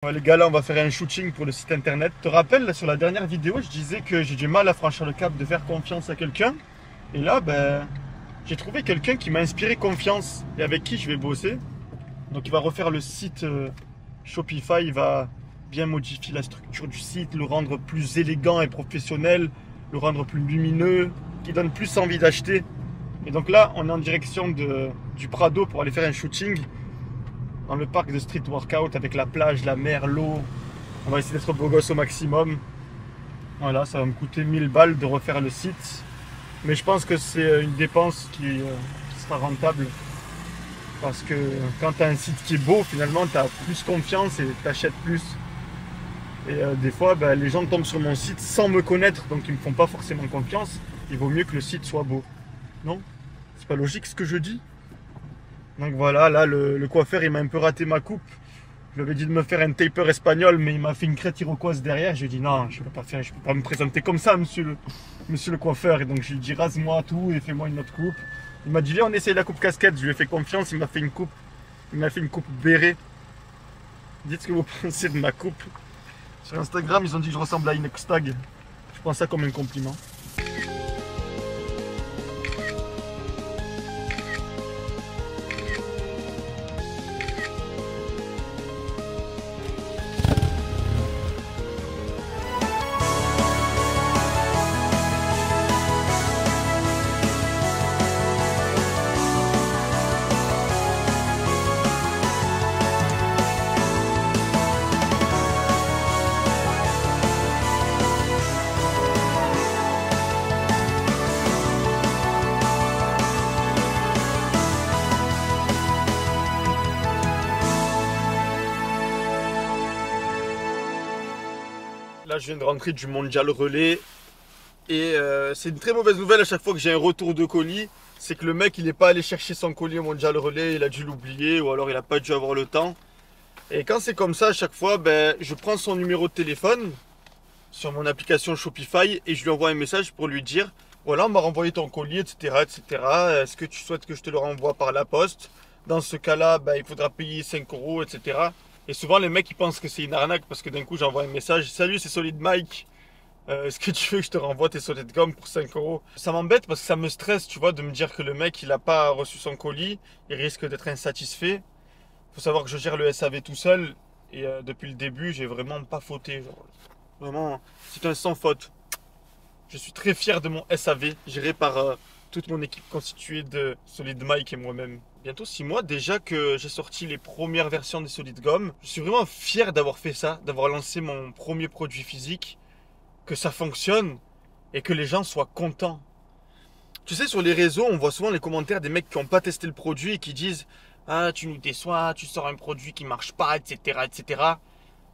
Ouais, les gars, là, on va faire un shooting pour le site internet. Tu te rappelles, là, sur la dernière vidéo, je disais que j'ai du mal à franchir le cap de faire confiance à quelqu'un. Et là, ben, j'ai trouvé quelqu'un qui m'a inspiré confiance et avec qui je vais bosser. Donc, il va refaire le site Shopify. Il va bien modifier la structure du site, le rendre plus élégant et professionnel, le rendre plus lumineux, qui donne plus envie d'acheter. Et donc là, on est en direction du Prado pour aller faire un shooting dans le parc de street workout avec la plage, la mer, l'eau. On va essayer d'être beau gosse au maximum. Voilà, ça va me coûter 1000 balles de refaire le site. Mais je pense que c'est une dépense qui sera rentable. Parce que quand tu as un site qui est beau, finalement, tu as plus confiance et tu achètes plus. Et des fois, ben, les gens tombent sur mon site sans me connaître, donc ils me font pas forcément confiance. Il vaut mieux que le site soit beau. Non? C'est pas logique ce que je dis? Donc voilà, là le coiffeur il m'a un peu raté ma coupe. Je lui avais dit de me faire un taper espagnol, mais il m'a fait une crête iroquoise derrière. Je lui ai dit non, je peux pas faire, je peux pas me présenter comme ça, monsieur le coiffeur. Et donc je lui ai dit rase-moi tout et fais-moi une autre coupe. Il m'a dit viens on essaye la coupe casquette. Je lui ai fait confiance, il m'a fait une coupe. Il m'a fait une coupe béret. Dites ce que vous pensez de ma coupe. Sur Instagram, ils ont dit que je ressemble à une stag. Je prends ça comme un compliment. Là, je viens de rentrer du mondial relais et c'est une très mauvaise nouvelle à chaque fois que j'ai un retour de colis. C'est que le mec, il n'est pas allé chercher son colis au mondial relais, il a dû l'oublier ou alors il n'a pas dû avoir le temps. Et quand c'est comme ça, à chaque fois, ben, je prends son numéro de téléphone sur mon application Shopify et je lui envoie un message pour lui dire voilà, on m'a renvoyé ton colis, etc., etc. Est-ce que tu souhaites que je te le renvoie par la poste? Dans ce cas-là, ben, il faudra payer 5 euros, etc. Et souvent, les mecs, ils pensent que c'est une arnaque parce que d'un coup, j'envoie un message salut, c'est Solid Mike. Est-ce que tu veux que je te renvoie tes Solid Gum pour 5 euros? Ça m'embête parce que ça me stresse, tu vois, de me dire que le mec, il n'a pas reçu son colis. Il risque d'être insatisfait. Faut savoir que je gère le SAV tout seul. Et depuis le début, j'ai vraiment pas fauté. Genre, vraiment, c'est un sans faute. Je suis très fier de mon SAV, géré par toute mon équipe constituée de Solid Mike et moi-même. Bientôt 6 mois déjà que j'ai sorti les premières versions des Solid Gum. Je suis vraiment fier d'avoir fait ça, d'avoir lancé mon premier produit physique, que ça fonctionne et que les gens soient contents. Tu sais, sur les réseaux, on voit souvent les commentaires des mecs qui n'ont pas testé le produit et qui disent ah, tu nous déçois, tu sors un produit qui marche pas, etc., etc.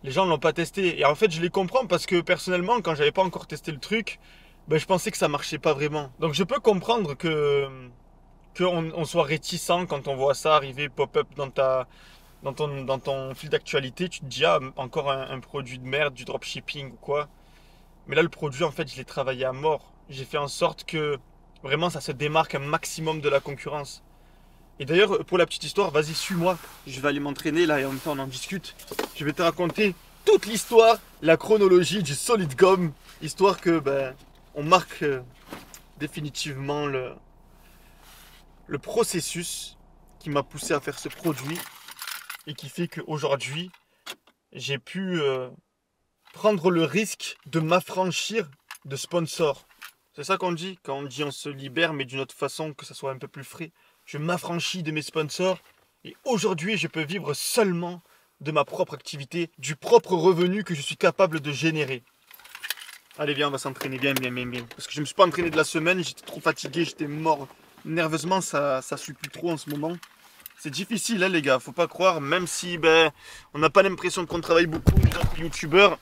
Les gens ne l'ont pas testé. Et en fait, je les comprends parce que personnellement, quand j'avais pas encore testé le truc, ben, je pensais que ça marchait pas vraiment. Donc je peux comprendre qu'on soit réticent quand on voit ça arriver pop-up dans ton fil d'actualité. Tu te dis, ah, encore un produit de merde, du dropshipping ou quoi. Mais là, le produit, en fait, je l'ai travaillé à mort. J'ai fait en sorte que vraiment ça se démarque un maximum de la concurrence. Et d'ailleurs, pour la petite histoire, vas-y, suis-moi. Je vais aller m'entraîner là et en même temps on en discute. Je vais te raconter toute l'histoire, la chronologie du Solid Gum, histoire que ben, on marque définitivement le processus qui m'a poussé à faire ce produit et qui fait qu'aujourd'hui, j'ai pu prendre le risque de m'affranchir de sponsors. C'est ça qu'on dit quand on dit on se libère, mais d'une autre façon, que ça soit un peu plus frais. Je m'affranchis de mes sponsors et aujourd'hui, je peux vivre seulement de ma propre activité, du propre revenu que je suis capable de générer. Allez, viens, on va s'entraîner bien. Parce que je ne me suis pas entraîné de la semaine, j'étais trop fatigué, j'étais mort. Nerveusement, ça suit plus trop en ce moment. C'est difficile, hein, les gars, faut pas croire, même si ben, on n'a pas l'impression qu'on travaille beaucoup, les autres youtubeurs.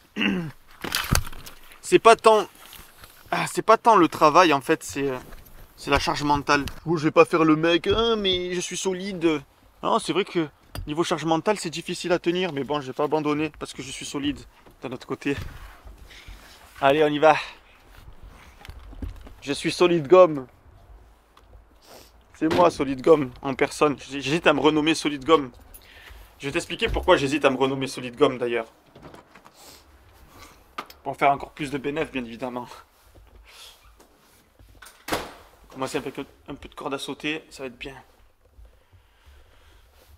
C'est pas tant le travail, en fait, c'est la charge mentale. Oh, je vais pas faire le mec, hein, mais je suis solide. Non, c'est vrai que niveau charge mentale, c'est difficile à tenir, mais bon, je vais pas abandonner parce que je suis solide d'un autre côté. Allez, on y va. Je suis Solid Gum. C'est moi, Solid Gum, en personne. J'hésite à me renommer Solid Gum. Je vais t'expliquer pourquoi j'hésite à me renommer Solid Gomme d'ailleurs. Pour faire encore plus de bénéfices, bien évidemment. Commencer avec un peu de corde à sauter, ça va être bien.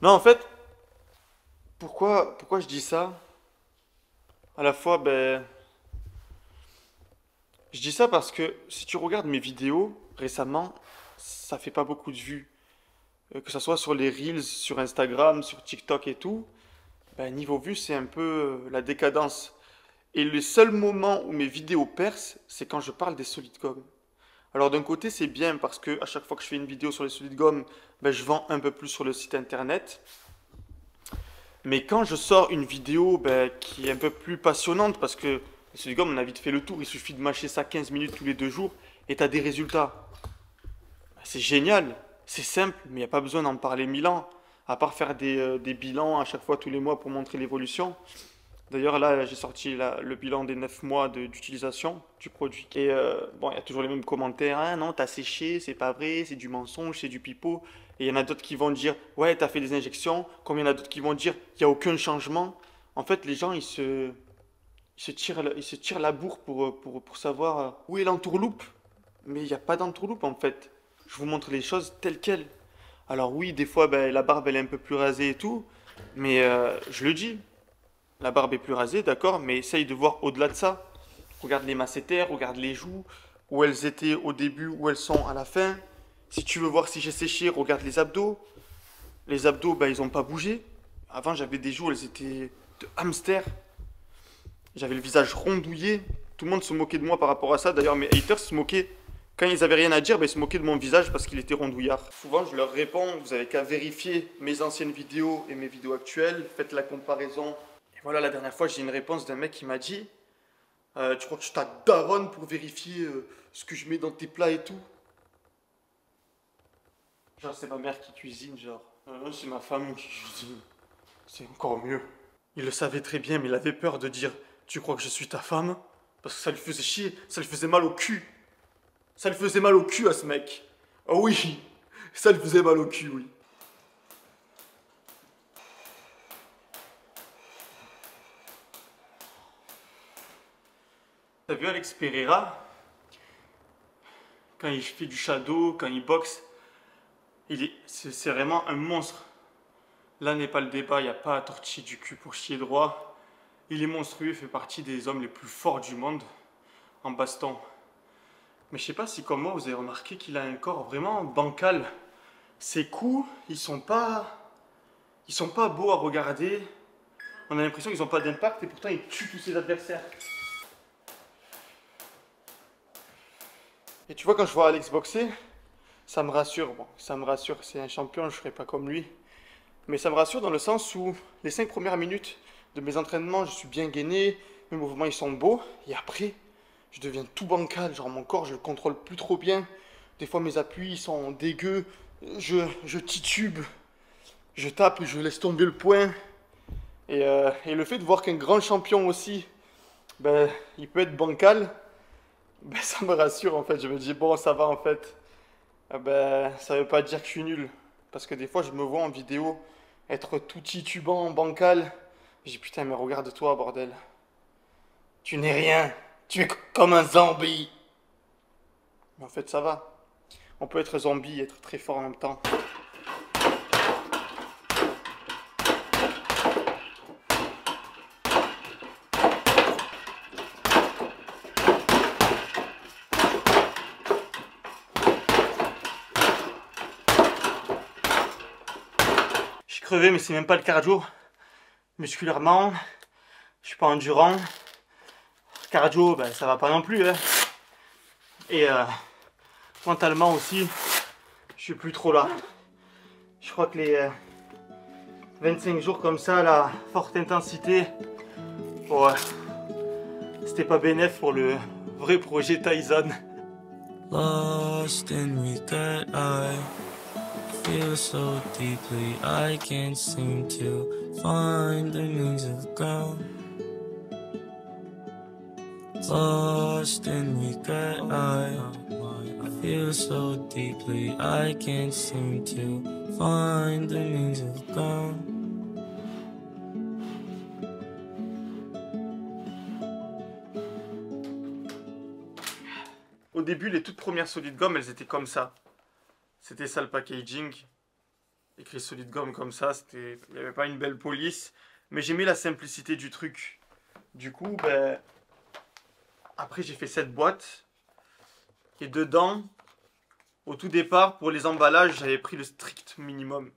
Non, en fait, pourquoi je dis ça? À la fois, ben, je dis ça parce que si tu regardes mes vidéos récemment, ça fait pas beaucoup de vues. Que ce soit sur les Reels, sur Instagram, sur TikTok et tout, ben, niveau vues, c'est un peu la décadence. Et le seul moment où mes vidéos percent, c'est quand je parle des Solid Gomme. Alors d'un côté, c'est bien parce que à chaque fois que je fais une vidéo sur les Solid Gomme, ben, je vends un peu plus sur le site internet. Mais quand je sors une vidéo ben, qui est un peu plus passionnante, parce que les Solid Gomme, on a vite fait le tour, il suffit de mâcher ça 15 minutes tous les 2 jours et tu as des résultats. Ben, c'est génial, c'est simple, mais il n'y a pas besoin d'en parler 1000 ans, à part faire des bilans à chaque fois tous les mois pour montrer l'évolution. D'ailleurs, là, j'ai sorti le bilan des 9 mois d'utilisation du produit. Et bon, il y a toujours les mêmes commentaires. Ah non, t'as séché, c'est pas vrai, c'est du mensonge, c'est du pipeau. Et il y en a d'autres qui vont dire, ouais, t'as fait des injections. Comme il y en a d'autres qui vont dire, il n'y a aucun changement. En fait, les gens, ils se tirent la bourre pour savoir où est l'entourloupe. Mais il n'y a pas d'entourloupe, en fait. Je vous montre les choses telles quelles. Alors oui, des fois, ben, la barbe, elle est un peu plus rasée et tout. Mais je le dis. La barbe est plus rasée, d'accord, mais essaye de voir au-delà de ça. Regarde les masséters, regarde les joues, où elles étaient au début, où elles sont à la fin. Si tu veux voir si j'ai séché, regarde les abdos. Les abdos, ben, ils n'ont pas bougé. Avant, j'avais des joues, elles étaient de hamster. J'avais le visage rondouillé. Tout le monde se moquait de moi par rapport à ça. D'ailleurs, mes haters se moquaient. Quand ils avaient rien à dire, ben, ils se moquaient de mon visage parce qu'il était rondouillard. Souvent, je leur réponds, vous avez qu'à vérifier mes anciennes vidéos et mes vidéos actuelles. Faites la comparaison. Voilà, la dernière fois, j'ai une réponse d'un mec qui m'a dit tu crois que je suis ta daronne pour vérifier ce que je mets dans tes plats et tout? Genre, c'est ma mère qui cuisine, genre. C'est ma femme qui cuisine. C'est encore mieux. Il le savait très bien, mais il avait peur de dire tu crois que je suis ta femme? Parce que ça lui faisait chier, ça lui faisait mal au cul. Ça lui faisait mal au cul à ce mec. Oh oui, ça lui faisait mal au cul, oui. T'as vu Alex Pereira? Quand il fait du shadow, quand il boxe, c'est vraiment un monstre. Là n'est pas le débat, il n'y a pas à tortiller du cul pour chier droit. Il est monstrueux, il fait partie des hommes les plus forts du monde en baston. Mais je sais pas si comme moi vous avez remarqué qu'il a un corps vraiment bancal. Ses coups, ils sont pas beaux à regarder. On a l'impression qu'ils n'ont pas d'impact et pourtant il tue tous ses adversaires. Et tu vois, quand je vois Alex boxer, ça me rassure. Bon, ça me rassure, c'est un champion, je ne serai pas comme lui. Mais ça me rassure dans le sens où les 5 premières minutes de mes entraînements, je suis bien gainé, mes mouvements ils sont beaux. Et après, je deviens tout bancal, genre mon corps je le contrôle plus trop bien. Des fois mes appuis ils sont dégueux, je titube, je tape, je laisse tomber le poing. Et le fait de voir qu'un grand champion aussi, ben, il peut être bancal, ben, ça me rassure en fait. Je me dis bon ça va en fait. Ben, ça veut pas dire que je suis nul. Parce que des fois je me vois en vidéo être tout titubant, bancal. Je dis putain mais regarde-toi bordel. Tu n'es rien. Tu es comme un zombie. Mais en fait ça va. On peut être zombie et être très fort en même temps. Je suis crevé mais c'est même pas le cardio. Musculairement, je suis pas endurant. Cardio, ben, ça va pas non plus. Hein. Et mentalement aussi, je suis plus trop là. Je crois que les 25 jours comme ça, la forte intensité, bon, c'était pas bénéf pour le vrai projet Tyson. Lost in regret, I feel so deeply, I can't seem to find the means of ground. Lost in regret, I feel so deeply, I can't seem to find the means of ground. Au début, les toutes premières Solid Gum, elles étaient comme ça. C'était ça le packaging. Écrit Solid Gum comme ça, il n'y avait pas une belle police. Mais j'aimais la simplicité du truc. Du coup, ben, après j'ai fait cette boîte. Et dedans, au tout départ, pour les emballages, j'avais pris le strict minimum.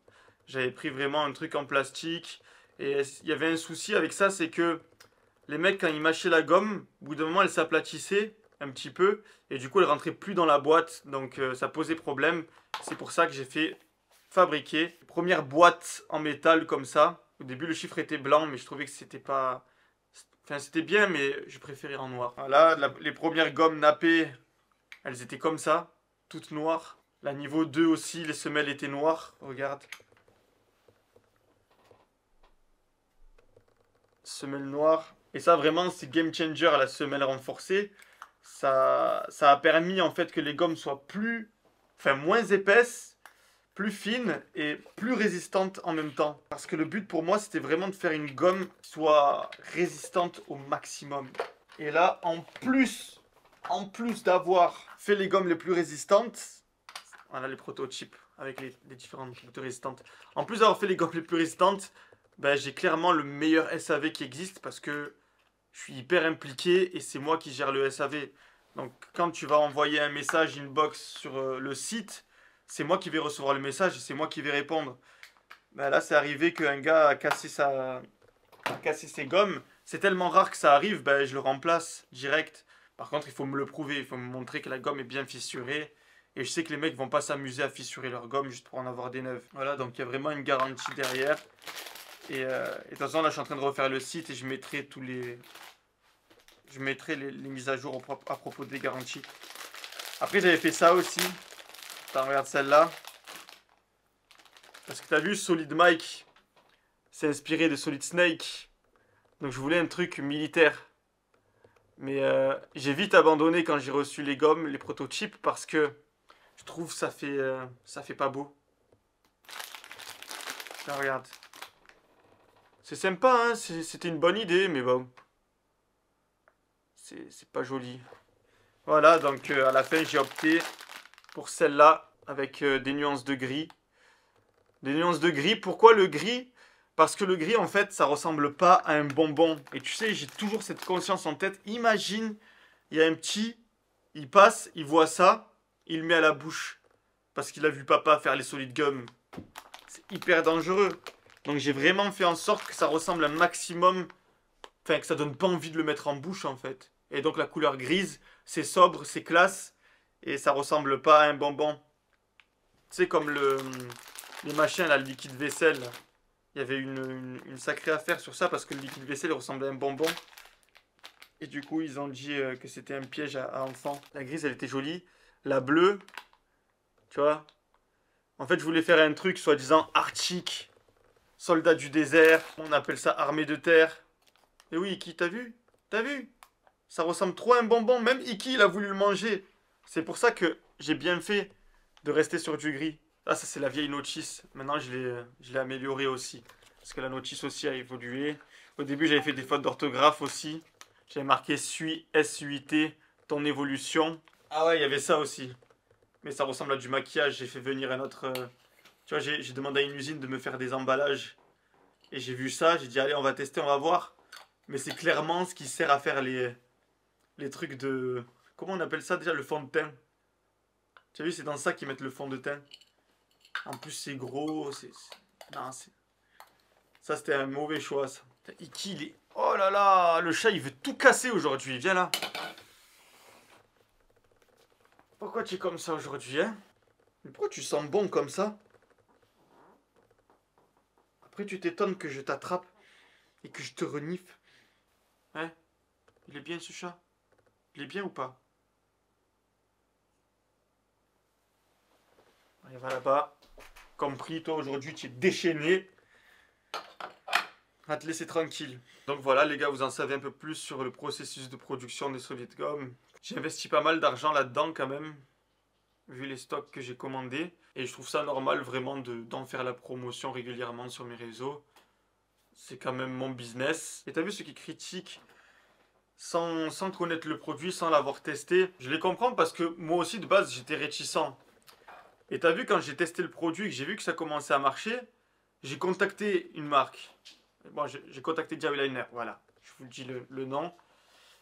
J'avais pris vraiment un truc en plastique. Et il y avait un souci avec ça, c'est que les mecs, quand ils mâchaient la gomme, au bout d'un moment, elle s'aplatissait un petit peu. Et du coup, elle rentrait plus dans la boîte. Donc, ça posait problème. C'est pour ça que j'ai fait fabriquer. Première boîte en métal comme ça. Au début, le chiffre était blanc, mais je trouvais que c'était pas... Enfin, c'était bien, mais je préférais en noir. Voilà, les premières gommes nappées, elles étaient comme ça, toutes noires. La niveau 2 aussi, les semelles étaient noires. Regarde. Semelle noire. Et ça, vraiment, c'est game changer à la semelle renforcée. Ça a permis en fait que les gommes soient moins épaisses, plus fines et plus résistantes en même temps. Parce que le but pour moi, c'était vraiment de faire une gomme qui soit résistante au maximum. Et là, en plus d'avoir fait les gommes les plus résistantes, voilà les prototypes avec les différentes trucs de résistantes. En plus d'avoir fait les gommes les plus résistantes, ben, j'ai clairement le meilleur SAV qui existe parce que je suis hyper impliqué et c'est moi qui gère le SAV. Donc quand tu vas envoyer un message inbox sur le site, c'est moi qui vais recevoir le message et c'est moi qui vais répondre. Ben là, c'est arrivé qu'un gars a cassé ses gommes. C'est tellement rare que ça arrive, ben, je le remplace direct. Par contre, il faut me le prouver, il faut me montrer que la gomme est bien fissurée. Et je sais que les mecs vont pas s'amuser à fissurer leur gomme juste pour en avoir des neuves. Voilà, donc il y a vraiment une garantie derrière. Et de toute façon, là, je suis en train de refaire le site et je mettrai les mises à jour à propos des garanties. Après, j'avais fait ça aussi. Attends, regarde celle-là. Parce que t'as vu, Solid Mike, c'est inspiré de Solid Snake. Donc je voulais un truc militaire. Mais j'ai vite abandonné quand j'ai reçu les gommes, les prototypes, parce que je trouve ça fait pas beau. Là, regarde. C'est sympa, hein, c'était une bonne idée, mais bon. C'est pas joli. Voilà, donc à la fin, j'ai opté pour celle-là, avec des nuances de gris. Des nuances de gris. Pourquoi le gris? Parce que le gris, en fait, ça ressemble pas à un bonbon. Et tu sais, j'ai toujours cette conscience en tête. Imagine, il y a un petit, il passe, il voit ça, il le met à la bouche. Parce qu'il a vu papa faire les solid gum. C'est hyper dangereux. Donc j'ai vraiment fait en sorte que ça ressemble un maximum. Enfin, que ça donne pas envie de le mettre en bouche, en fait. Et donc la couleur grise, c'est sobre, c'est classe. Et ça ressemble pas à un bonbon. Tu sais, comme les machins, là, le liquide vaisselle. Il y avait une sacrée affaire sur ça parce que le liquide vaisselle ressemblait à un bonbon. Et du coup, ils ont dit que c'était un piège à enfants. La grise, elle était jolie. La bleue, tu vois. En fait, je voulais faire un truc soi-disant arctique. Soldat du désert. On appelle ça armée de terre. Et oui, Iki, t'as vu? T'as vu? Ça ressemble trop à un bonbon. Même Iki, il a voulu le manger. C'est pour ça que j'ai bien fait de rester sur du gris. Ah, ça, c'est la vieille notice. Maintenant, je l'ai améliorée aussi. Parce que la notice aussi a évolué. Au début, j'avais fait des fautes d'orthographe aussi. J'avais marqué suis S8T, ton évolution. Ah ouais, il y avait ça aussi. Mais ça ressemble à du maquillage. J'ai fait venir un autre... Tu vois, j'ai demandé à une usine de me faire des emballages. Et j'ai vu ça. J'ai dit, allez, on va tester, on va voir. Mais c'est clairement ce qui sert à faire les trucs de... Comment on appelle ça déjà? Le fond de teint. Tu as vu, c'est dans ça qu'ils mettent le fond de teint. En plus, c'est gros. Non, ça, c'était un mauvais choix, ça. Iki, il est... Oh là là, le chat, il veut tout casser aujourd'hui. Viens là. Pourquoi tu es comme ça aujourd'hui, hein? Mais pourquoi tu sens bon comme ça? Après, tu t'étonnes que je t'attrape et que je te renifle. Hein? Il est bien, ce chat? Il est bien ou pas? Allez, va là-bas. Compris, toi, aujourd'hui, tu es déchaîné. À te laisser tranquille. Donc voilà les gars, vous en savez un peu plus sur le processus de production des Solid Gum. J'ai investi pas mal d'argent là-dedans quand même, vu les stocks que j'ai commandés. Et je trouve ça normal vraiment d'en faire la promotion régulièrement sur mes réseaux. C'est quand même mon business. Et t'as vu ceux qui critiquent sans connaître le produit, sans l'avoir testé. Je les comprends parce que moi aussi de base j'étais réticent. Et t'as vu quand j'ai testé le produit et que j'ai vu que ça commençait à marcher, j'ai contacté une marque. Bon, j'ai contacté Jawliner, voilà. Je vous dis le nom.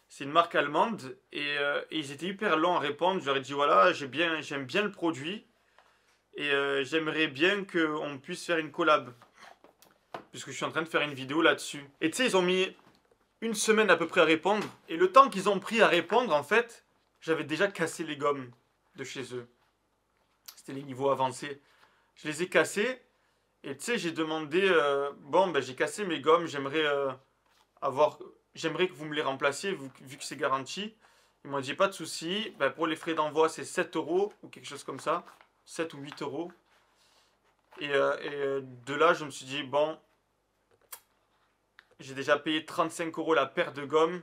C'est une marque allemande et ils étaient hyper lents à répondre. Je leur ai dit voilà, j'aime bien le produit et j'aimerais bien qu'on puisse faire une collab. Puisque je suis en train de faire une vidéo là-dessus. Et tu sais, ils ont mis une semaine à peu près à répondre. Et le temps qu'ils ont pris à répondre, en fait, j'avais déjà cassé les gommes de chez eux. C'était les niveaux avancés. Je les ai cassés. Et tu sais, j'ai demandé, bon, ben j'ai cassé mes gommes, j'aimerais que vous me les remplaciez, vu que c'est garanti. Ils m'ont dit, pas de souci, ben, pour les frais d'envoi, c'est 7 euros, ou quelque chose comme ça. 7 ou 8 euros. De là, je me suis dit, bon, j'ai déjà payé 35 euros la paire de gommes.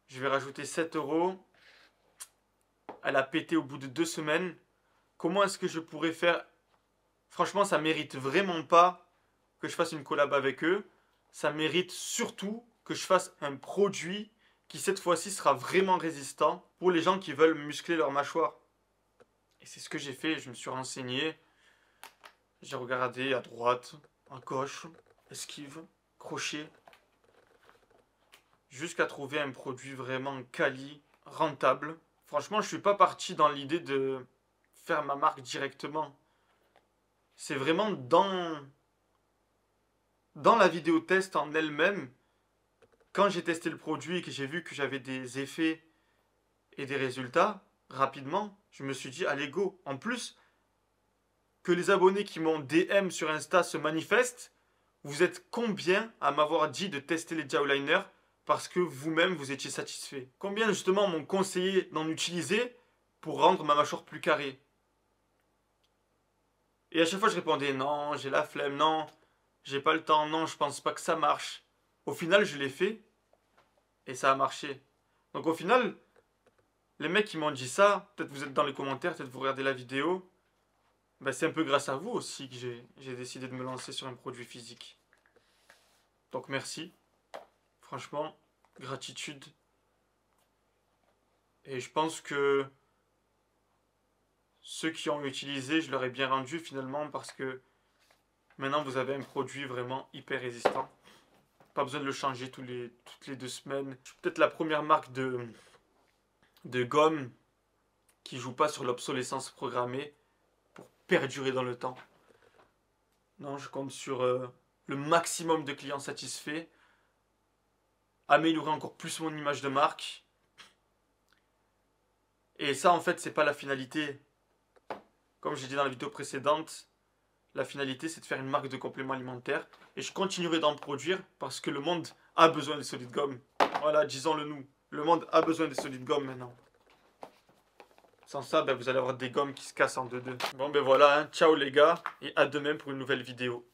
Je vais rajouter 7 euros. Elle a pété au bout de 2 semaines. Comment est-ce que je pourrais faire? Franchement, ça mérite vraiment pas que je fasse une collab avec eux. Ça mérite surtout que je fasse un produit qui cette fois-ci sera vraiment résistant pour les gens qui veulent muscler leur mâchoire. Et c'est ce que j'ai fait. Je me suis renseigné. J'ai regardé à droite, à gauche, esquive, crochet. Jusqu'à trouver un produit vraiment quali, rentable. Franchement, je suis pas parti dans l'idée de faire ma marque directement. C'est vraiment dans la vidéo test en elle-même, quand j'ai testé le produit et que j'ai vu que j'avais des effets et des résultats rapidement, je me suis dit, allez go. En plus, que les abonnés qui m'ont DM sur Insta se manifestent, vous êtes combien à m'avoir dit de tester les Jawliner parce que vous-même vous étiez satisfait? Combien justement m'ont conseillé d'en utiliser pour rendre ma mâchoire plus carrée? Et à chaque fois je répondais non, j'ai la flemme, non, j'ai pas le temps, non, je pense pas que ça marche. Au final je l'ai fait et ça a marché. Donc au final, les mecs qui m'ont dit ça, peut-être vous êtes dans les commentaires, peut-être vous regardez la vidéo, ben c'est un peu grâce à vous aussi que j'ai décidé de me lancer sur un produit physique. Donc merci. Franchement, gratitude. Et je pense que ceux qui ont utilisé, je leur ai bien rendu finalement parce que maintenant vous avez un produit vraiment hyper résistant. Pas besoin de le changer toutes les 2 semaines. Je suis peut-être la première marque de gomme qui joue pas sur l'obsolescence programmée pour perdurer dans le temps. Non, je compte sur le maximum de clients satisfaits, améliorer encore plus mon image de marque. Et ça, en fait, c'est pas la finalité. Comme j'ai dit dans la vidéo précédente, la finalité, c'est de faire une marque de compléments alimentaires. Et je continuerai d'en produire parce que le monde a besoin des solides gommes. Voilà, disons-le nous. Le monde a besoin des solides gommes maintenant. Sans ça, ben, vous allez avoir des gommes qui se cassent en deux. Bon, ben voilà, hein. Ciao les gars, et à demain pour une nouvelle vidéo.